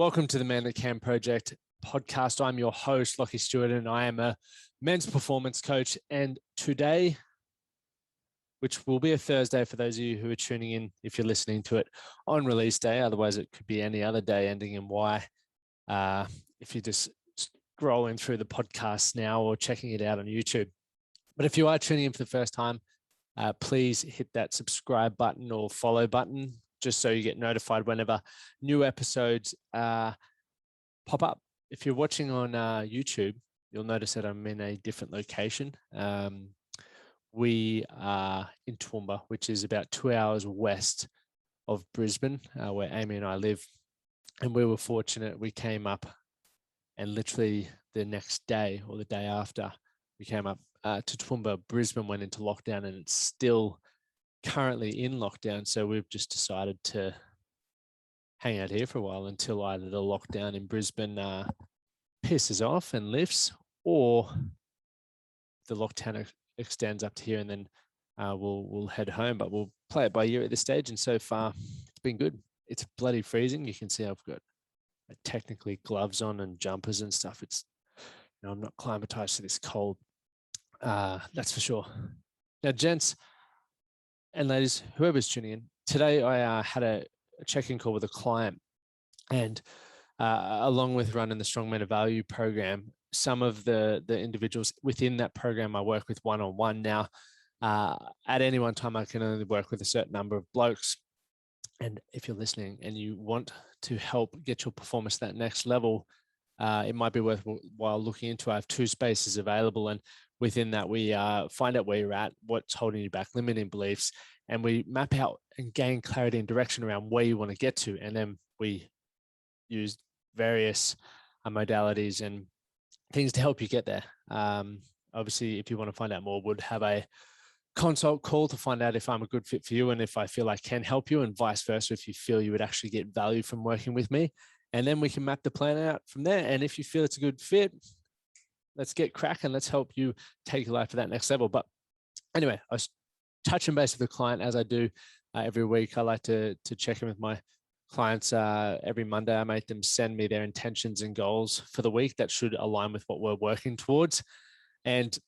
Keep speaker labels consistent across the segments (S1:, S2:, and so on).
S1: Welcome to the Man That Can Project podcast. I'm your host, Lockie Stewart, and I am a men's performance coach. And today, which will be a Thursday for those of you who are tuning in, if you're listening to it on release day, otherwise it could be any other day ending in Y. If you're just scrolling through the podcast now or checking it out on YouTube. But if you are tuning in for the first time, please hit that subscribe button or follow button, just so you get notified whenever new episodes pop up. If you're watching on YouTube, you'll notice that I'm in a different location. We are in Toowoomba, which is about 2 hours west of Brisbane, where Amy and I live. And we were fortunate. We came up, and literally the next day or the day after, we came up to Toowoomba. Brisbane went into lockdown, and it's still currently in lockdown. So we've just decided to hang out here for a while until either the lockdown in Brisbane pisses off and lifts, or the lockdown extends up to here, and then we'll head home. But we'll play it by ear at this stage. And so far, it's been good. It's bloody freezing. You can see I've got technically gloves on and jumpers and stuff. It's, I'm not climatized to this cold. That's for sure. Now, gents and ladies, whoever's tuning in, today I had a check-in call with a client, and along with running the Strong Men of Value program, some of the individuals within that program I work with one-on-one now. At any one time, I can only work with a certain number of blokes. And if you're listening and you want to help get your performance to that next level, it might be worthwhile looking into. I have 2 spaces available, and within that, we find out where you're at, what's holding you back, limiting beliefs, and we map out and gain clarity and direction around where you want to get to. And then we use various modalities and things to help you get there. Obviously, if you want to find out more, would have a consult call to find out if I'm a good fit for you and if I feel I can help you, and vice versa, if you feel you would actually get value from working with me. And then we can map the plan out from there. And if you feel it's a good fit, let's get cracking. Let's help you take your life to that next level. But anyway, I was touching base with the client, as I do every week. I like to check in with my clients every Monday. I make them send me their intentions and goals for the week that should align with what we're working towards. And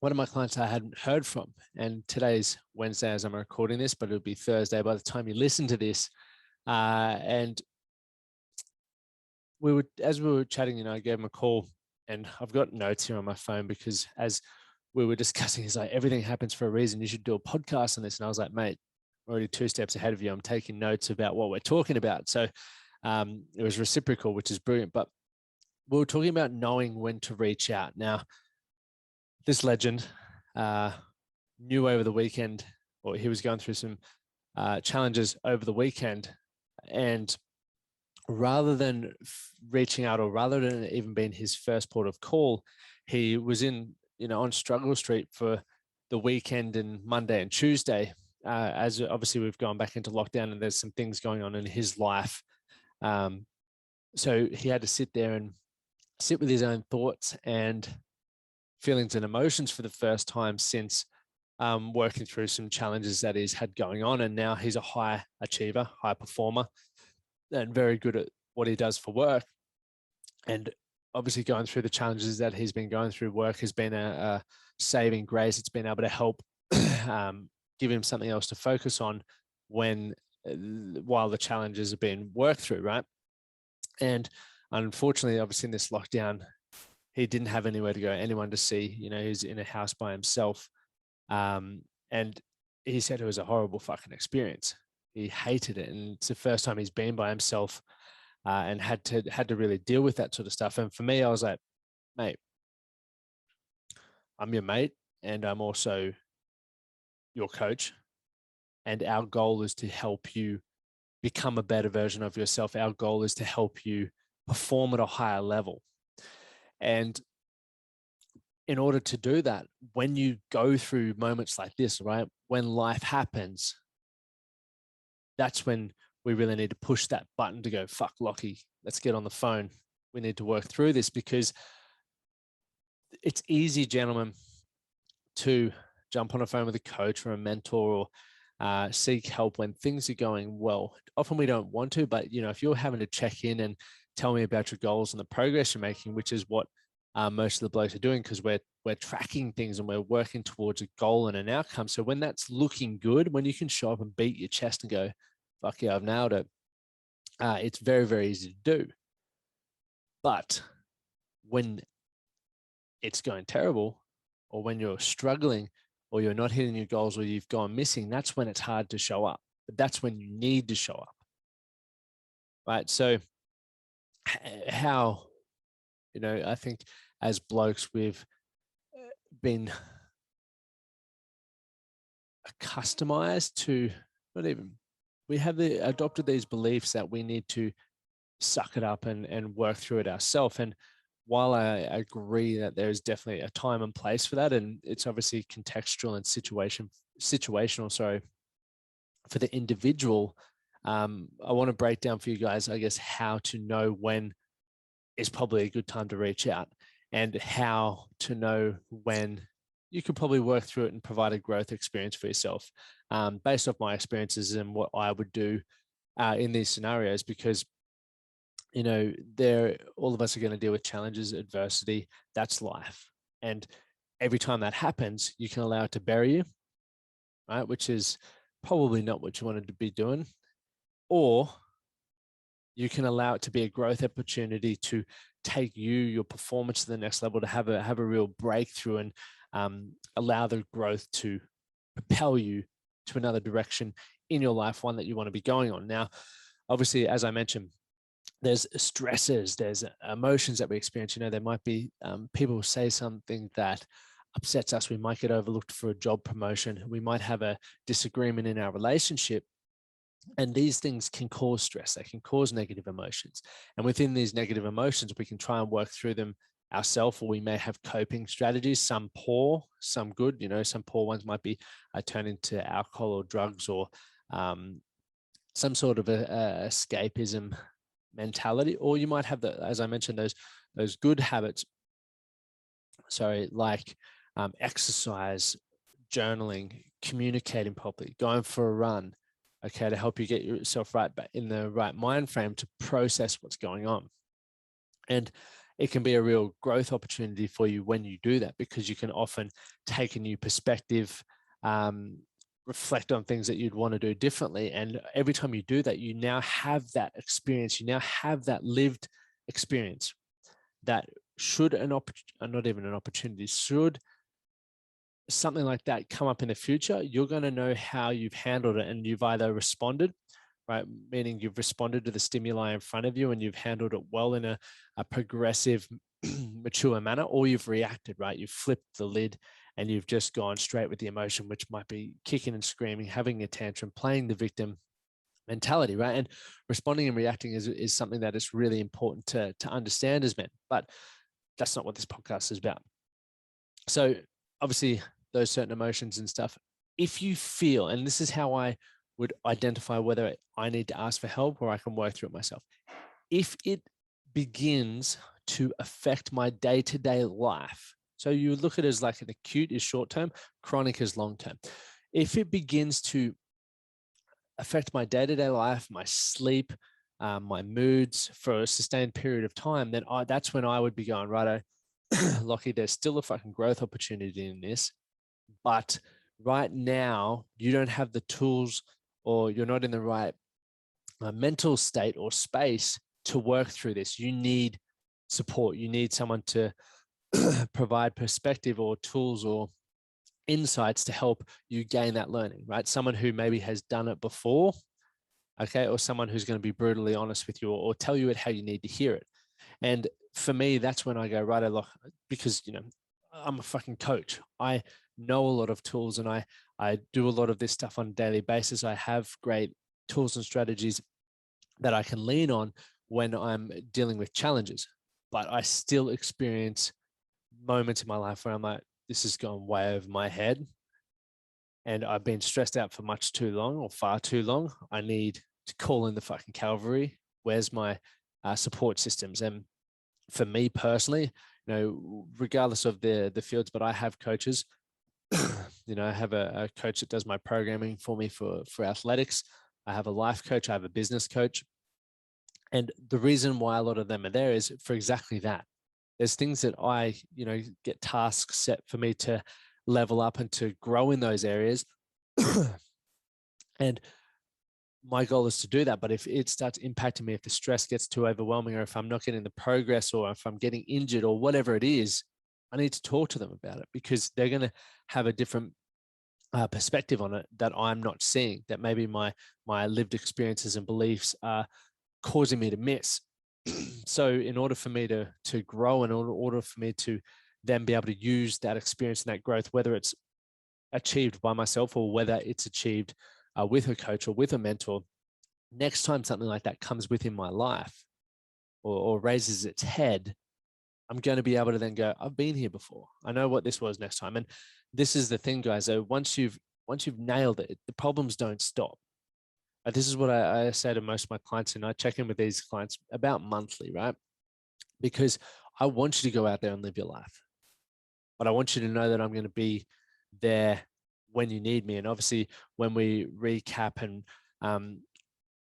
S1: one of my clients I hadn't heard from, and today's Wednesday as I'm recording this, but it'll be Thursday by the time you listen to this. And as we were chatting, I gave him a call, and I've got notes here on my phone because as we were discussing, he's like, everything happens for a reason. You should do a podcast on this. And I was like, mate, I'm already 2 steps ahead of you. I'm taking notes about what we're talking about. So it was reciprocal, which is brilliant. But we were talking about knowing when to reach out. Now, this legend knew over the weekend, or he was going through some challenges over the weekend, and rather than reaching out, or rather than even being his first port of call, he was on Struggle Street for the weekend and Monday and Tuesday, as obviously we've gone back into lockdown and there's some things going on in his life. So he had to sit there and sit with his own thoughts and feelings and emotions for the first time since working through some challenges that he's had going on. And now he's a high achiever, high performer, and very good at what he does for work. And obviously going through the challenges that he's been going through, work has been a saving grace. It's been able to help give him something else to focus on while the challenges are being worked through, right? And unfortunately, obviously in this lockdown, he didn't have anywhere to go, anyone to see. He's in a house by himself. And he said it was a horrible fucking experience. He hated it. And it's the first time he's been by himself and had to really deal with that sort of stuff. And for me, I was like, mate, I'm your mate, and I'm also your coach. And our goal is to help you become a better version of yourself. Our goal is to help you perform at a higher level. And in order to do that, when you go through moments like this, right, when life happens, that's when we really need to push that button to go, fuck, Lockie, let's get on the phone. We need to work through this, because it's easy, gentlemen, to jump on a phone with a coach or a mentor or seek help when things are going well. Often we don't want to, but if you're having to check in and tell me about your goals and the progress you're making, which is what most of the blokes are doing, because we're tracking things and we're working towards a goal and an outcome. So when that's looking good, when you can show up and beat your chest and go, fuck yeah, I've nailed it, it's very, very easy to do. But when it's going terrible, or when you're struggling, or you're not hitting your goals, or you've gone missing, that's when it's hard to show up. But that's when you need to show up, right? So how, I think as blokes, we've been customized to we have adopted these beliefs that we need to suck it up and work through it ourselves. And while I agree that there is definitely a time and place for that, and it's obviously contextual and situational, for the individual, I want to break down for you guys, I guess, how to know when is probably a good time to reach out, and how to know when you could probably work through it and provide a growth experience for yourself, based off my experiences and what I would do in these scenarios. Because all of us are going to deal with challenges, adversity. That's life. And every time that happens, you can allow it to bury you, right? Which is probably not what you wanted to be doing. Or you can allow it to be a growth opportunity to take your performance to the next level, to have a real breakthrough, and allow the growth to propel you to another direction in your life, one that you want to be going on. Now, obviously, as I mentioned, there's stresses, there's emotions that we experience. There might be people say something that upsets us. We might get overlooked for a job promotion. We might have a disagreement in our relationship. And these things can cause stress. They can cause negative emotions. And within these negative emotions, we can try and work through them ourselves, or we may have coping strategies, some poor, some good. Some poor ones might be turning to alcohol or drugs, or some sort of a escapism mentality. Or you might have, as I mentioned, those good habits, like exercise, journaling, communicating properly, going for a run, to help you get yourself right back in the right mind frame to process what's going on. And it can be a real growth opportunity for you when you do that, because you can often take a new perspective, reflect on things that you'd want to do differently. And every time you do that, you now have that experience. You now have that lived experience that should not even an opportunity, should something like that come up in the future, you're going to know how you've handled it, and you've either responded, right? Meaning you've responded to the stimuli in front of you and you've handled it well in a progressive, mature manner, or you've reacted, right? You've flipped the lid and you've just gone straight with the emotion, which might be kicking and screaming, having a tantrum, playing the victim mentality, right? And responding and reacting is something that is really important to understand as men, but that's not what this podcast is about. So obviously those certain emotions and stuff, if you feel, and this is how I would identify whether I need to ask for help or I can work through it myself. If it begins to affect my day-to-day life, so you look at it as like an acute is short-term, chronic is long-term. If it begins to affect my day-to-day life, my sleep, my moods for a sustained period of time, then that's when I would be going, righto, Lockie, there's still a fucking growth opportunity in this, but right now you don't have the tools, or you're not in the right mental state or space to work through this. You need support. You need someone to provide perspective or tools or insights to help you gain that learning, right? Someone who maybe has done it before, or someone who's going to be brutally honest with you, or tell you it how you need to hear it. And for me, that's when I go, right, because, I'm a fucking coach. I know a lot of tools, and I do a lot of this stuff on a daily basis. I have great tools and strategies that I can lean on when I'm dealing with challenges, but I still experience moments in my life where I'm like, this has gone way over my head and I've been stressed out for much too long, or far too long. I need to call in the fucking cavalry. Where's my support systems? And for me personally, regardless of the fields, but I have coaches, I have a coach that does my programming for me for athletics. I have a life coach. I have a business coach. And the reason why a lot of them are there is for exactly that. There's things that I, get tasks set for me to level up and to grow in those areas. And my goal is to do that. But if it starts impacting me, if the stress gets too overwhelming, or if I'm not getting the progress, or if I'm getting injured, or whatever it is, I need to talk to them about it, because they're going to have a different perspective on it that I'm not seeing, that maybe my lived experiences and beliefs are causing me to miss. So in order for me to grow, in order for me to then be able to use that experience and that growth, whether it's achieved by myself or whether it's achieved with a coach or with a mentor, next time something like that comes within my life or raises its head, I'm going to be able to then go, I've been here before. I know what this was next time. And this is the thing, guys. So once you've nailed it, the problems don't stop. This is what I say to most of my clients, and I check in with these clients about monthly, right? Because I want you to go out there and live your life. But I want you to know that I'm going to be there when you need me. And obviously, when we recap and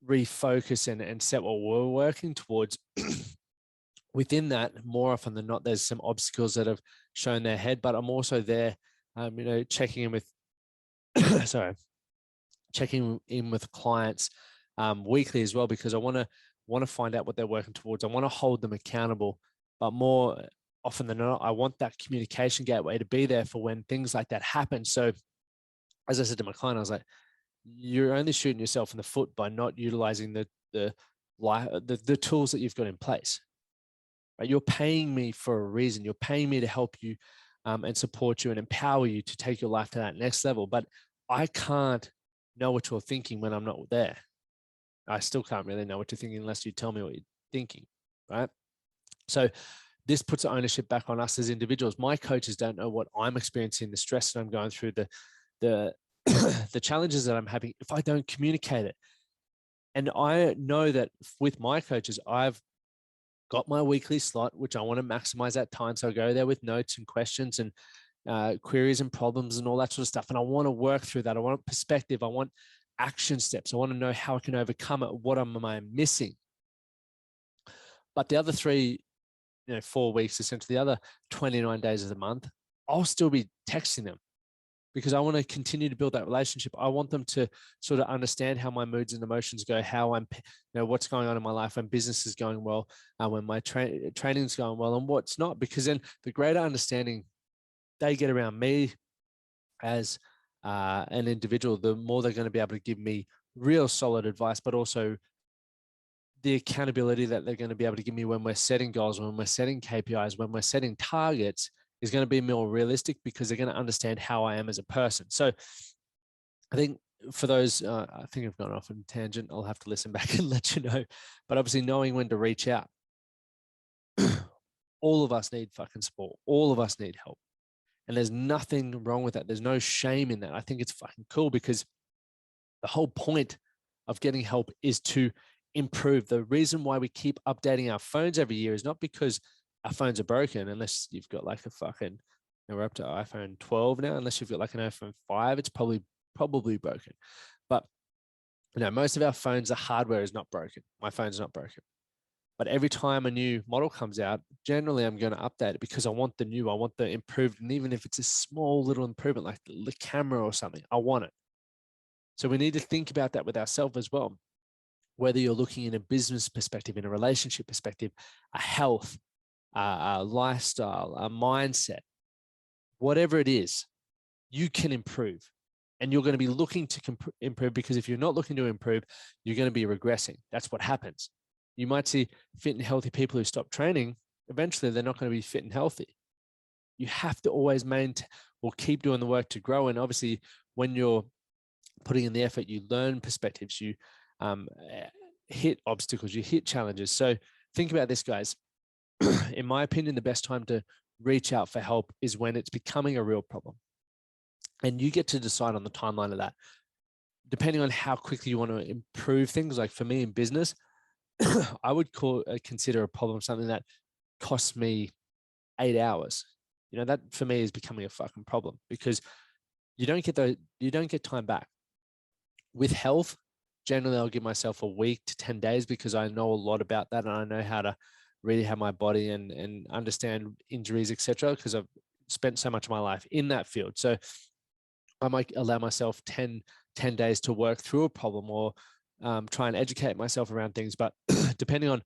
S1: refocus and set what we're working towards, within that, more often than not, there's some obstacles that have shown their head. But I'm also there, checking in with, checking in with clients weekly as well, because I want to find out what they're working towards. I want to hold them accountable, but more often than not, I want that communication gateway to be there for when things like that happen. So as I said to my client, I was like, you're only shooting yourself in the foot by not utilizing the tools that you've got in place. Right? You're paying me for a reason. You're paying me to help you and support you and empower you to take your life to that next level. But I can't know what you're thinking when I'm not there. I still can't really know what you're thinking unless you tell me what you're thinking, right? So this puts ownership back on us as individuals. My coaches don't know what I'm experiencing, the stress that I'm going through, the the challenges that I'm having if I don't communicate it. And I know that with my coaches, I've got my weekly slot, which I want to maximize that time. So I go there with notes and questions and queries and problems and all that sort of stuff. And I want to work through that. I want perspective. I want action steps. I want to know how I can overcome it. What am I missing? But the other 4 weeks, essentially the other 29 days of the month, I'll still be texting them, because I want to continue to build that relationship. I want them to sort of understand how my moods and emotions go, how I'm, what's going on in my life, when business is going well, when my training is going well, and what's not. Because then the greater understanding they get around me as an individual, the more they're going to be able to give me real solid advice, but also the accountability that they're going to be able to give me when we're setting goals, when we're setting KPIs, when we're setting targets, is going to be more realistic, because they're going to understand how I am as a person. So I think for those, I think I've gone off on a tangent. I'll have to listen back and let you know. But obviously knowing when to reach out. All of us need fucking support. All of us need help. And there's nothing wrong with that. There's no shame in that. I think it's fucking cool, because the whole point of getting help is to improve. The reason why we keep updating our phones every year is not because our phones are broken, unless you've got like a fucking, we're up to iPhone 12 now, unless you've got like an iPhone 5, it's probably broken. But most of our phones, the hardware is not broken. My phone's not broken. But every time a new model comes out, generally I'm going to update it, because I want the new, I want the improved. And even if it's a small little improvement, like the camera or something, I want it. So we need to think about that with ourselves as well. Whether you're looking in a business perspective, in a relationship perspective, a health, a lifestyle, a mindset, whatever it is, you can improve. And you're going to be looking to improve, because if you're not looking to improve, you're going to be regressing. That's what happens. You might see fit and healthy people who stop training. Eventually, they're not going to be fit and healthy. You have to always maintain or keep doing the work to grow. And obviously, when you're putting in the effort, you learn perspectives, you hit obstacles, you hit challenges. So think about this, guys. In my opinion, the best time to reach out for help is when it's becoming a real problem. And you get to decide on the timeline of that. Depending on how quickly you want to improve things, like for me in business, I would consider a problem something that costs me 8 hours. That for me is becoming a fucking problem, because you don't get time back. With health, generally I'll give myself a week to 10 days because I know a lot about that, and I know how to really have my body and understand injuries, etc., because I've spent so much of my life in that field. So I might allow myself 10 days to work through a problem, or try and educate myself around things. But depending on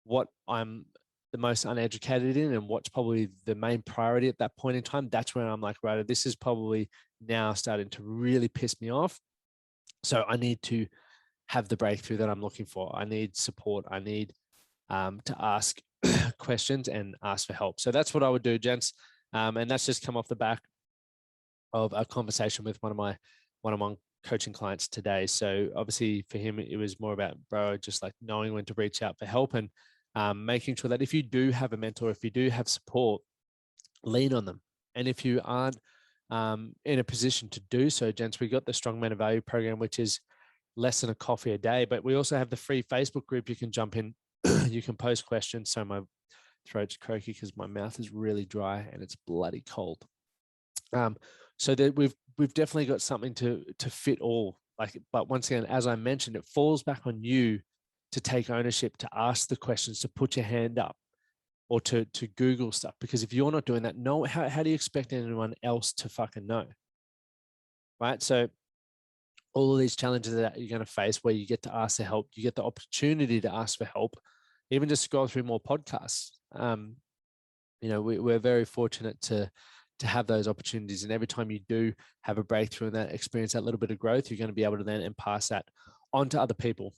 S1: what I'm the most uneducated in and what's probably the main priority at that point in time, that's when I'm like, right, this is probably now starting to really piss me off. So I need to have the breakthrough that I'm looking for. I need support. I need to ask questions and ask for help. So that's what I would do, gents. And that's just come off the back of a conversation with one of my coaching clients today. So obviously for him, it was more about, bro, just like knowing when to reach out for help, and making sure that if you do have a mentor, if you do have support, lean on them. And if you aren't in a position to do so, gents, we got the Strong Men of Value program, which is less than a coffee a day, but we also have the free Facebook group. You can jump in, you can post questions. So my throat's croaky because my mouth is really dry and it's bloody cold. So that we've definitely got something to fit all. But once again, as I mentioned, it falls back on you to take ownership, to ask the questions, to put your hand up, or to Google stuff. Because if you're not doing that, how do you expect anyone else to fucking know? Right? So all of these challenges that you're going to face, where you get to ask for help, you get the opportunity to ask for help, even just scroll through more podcasts. We're very fortunate to have those opportunities. And every time you do have a breakthrough and that experience, that little bit of growth, you're going to be able to then pass that on to other people.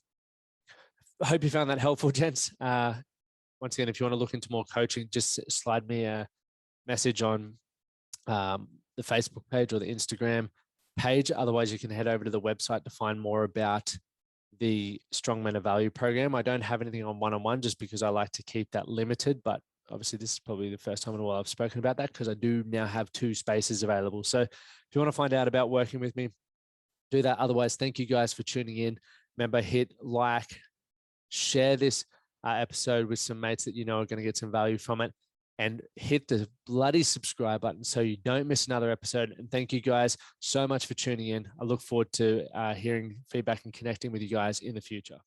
S1: I hope you found that helpful, gents. Once again, if you want to look into more coaching, just slide me a message on the Facebook page or the Instagram page. Otherwise, you can head over to the website to find more about the Strong Men of Value program. I don't have anything on one-on-one just because I like to keep that limited, but obviously this is probably the first time in a while I've spoken about that, because I do now have 2 spaces available. So if you want to find out about working with me, do that. Otherwise, thank you guys for tuning in. Remember, hit like, share this episode with some mates that you know are going to get some value from it, and hit the bloody subscribe button so you don't miss another episode. And thank you guys so much for tuning in. I look forward to hearing feedback and connecting with you guys in the future.